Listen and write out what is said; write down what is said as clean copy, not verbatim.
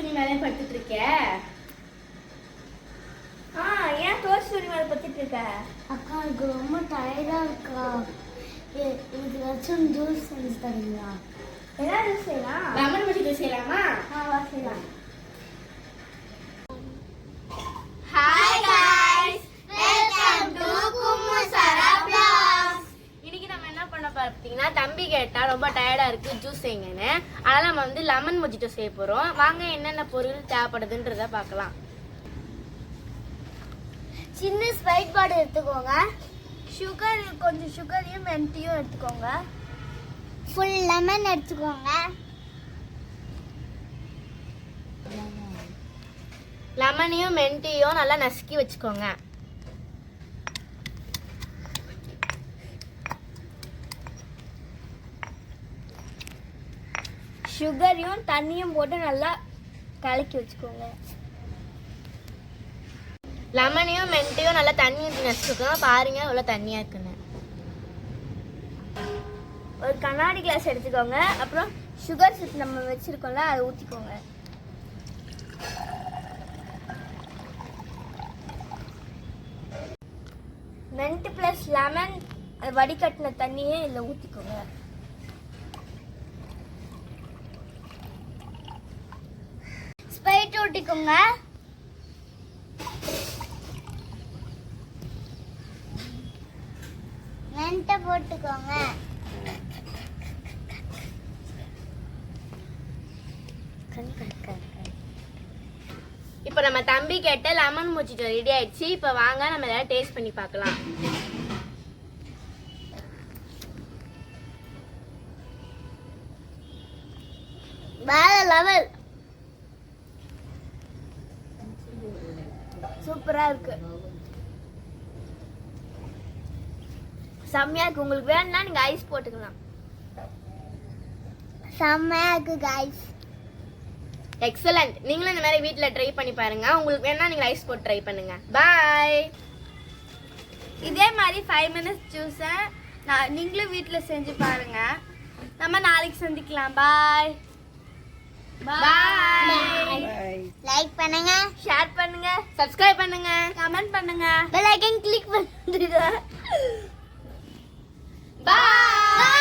துணி மேலே படுத்துட்டு இருக்க? ஏன் தோசை துணி மேலே படுத்துட்டு இருக்க? அக்கா எனக்கு ரொம்ப டயர்டா இருக்கா. எனக்கு ஏதாச்சும் ஜூஸ் செஞ்சு தரீங்களா? என்ன ஜூஸ் செய்யலாம்? லெமன் மொஜிட்டோ செய்யலாமா? வா செய்யலாம். Hi guys, welcome to கும்மு Sara vlogs. இன்னைக்கு நம்ம என்ன பண்ண பார்த்தீங்கன்னா, தம்பி கேட்டா ரொம்ப டயர்டா இருக்கு ஜூஸ் செய்யுங்கன்னு. அதனால நம்ம வந்து லெமன் மொஜிட்டோ செய்ய போறோம். வாங்க என்னென்ன பொருள் தேவைப்படுதுன்றத பார்க்கலாம். சின்ன ஸ்ப்ரைட் பாட்டில் எடுத்துக்கோங்க. கொஞ்சம் சுகரையும் மென்ட்டியும் எடுத்துக்கோங்க. ஃபுல் லெமன் எடுத்துக்கோங்க. லெமனையும் மென்ட்டியும் நல்லா நசுக்கி வச்சுக்கோங்க. சுகரையும் தண்ணியும் போட்டு நல்லா கலக்கி வச்சுக்கோங்க. லெமனையும் மென்ட்டையும் நல்லா தண்ணி ஊற்றி நசுக்கோங்க. பாருங்க எவ்வளோ தண்ணியா இருக்குன்னு. ஒரு கண்ணாடி கிளாஸ் எடுத்துக்கோங்க. அப்புறம் சுகர் சிப் நம்ம வச்சிருக்கோம்ல அதை ஊற்றிக்கோங்க. மென்ட் ப்ளஸ் லெமன் வடிகட்டின தண்ணியே இதில் ஊற்றிக்கோங்க. ஸ்ப்ரைட் ஊற்றிக்கோங்க. மென்ட்டை போட்டுக்கோங்க. இப்போ நம்ம தம்பி கேட்ட லெமன் மொஜிட்டோ ரெடி ஆயிடுச்சு. இப்போ வாங்க நம்ம எல்லாம் டேஸ்ட் பண்ணி பார்க்கலாம். வேற லெவல். சூப்பரா இருக்கு, செம்மையா இருக்கு. உங்களுக்கு வேணும்னா நீங்க ஐஸ் போட்டுக்கலாம். செம்மையா இருக்கு கைஸ். எக்ஸலண்ட். நீங்களும் இந்த மாதிரி வீட்டில் ட்ரை பண்ணி பாருங்க. உங்களுக்கு வேணா நீங்கள் ஐஸ் போட்டு ட்ரை பண்ணுங்க. பாய். இதே மாதிரி 5 minutes ஜூஸை நீங்களும் வீட்டில் செஞ்சு பாருங்க. நம்ம நாளைக்கு சந்திக்கலாம். பாய் பாய். லைக் பண்ணுங்க, ஷேர் பண்ணுங்க, சப்ஸ்கிரைப் பண்ணுங்க, கமெண்ட் பண்ணுங்க, பெல் ஐகான் கிளிக் பண்ணுங்க. பாய்.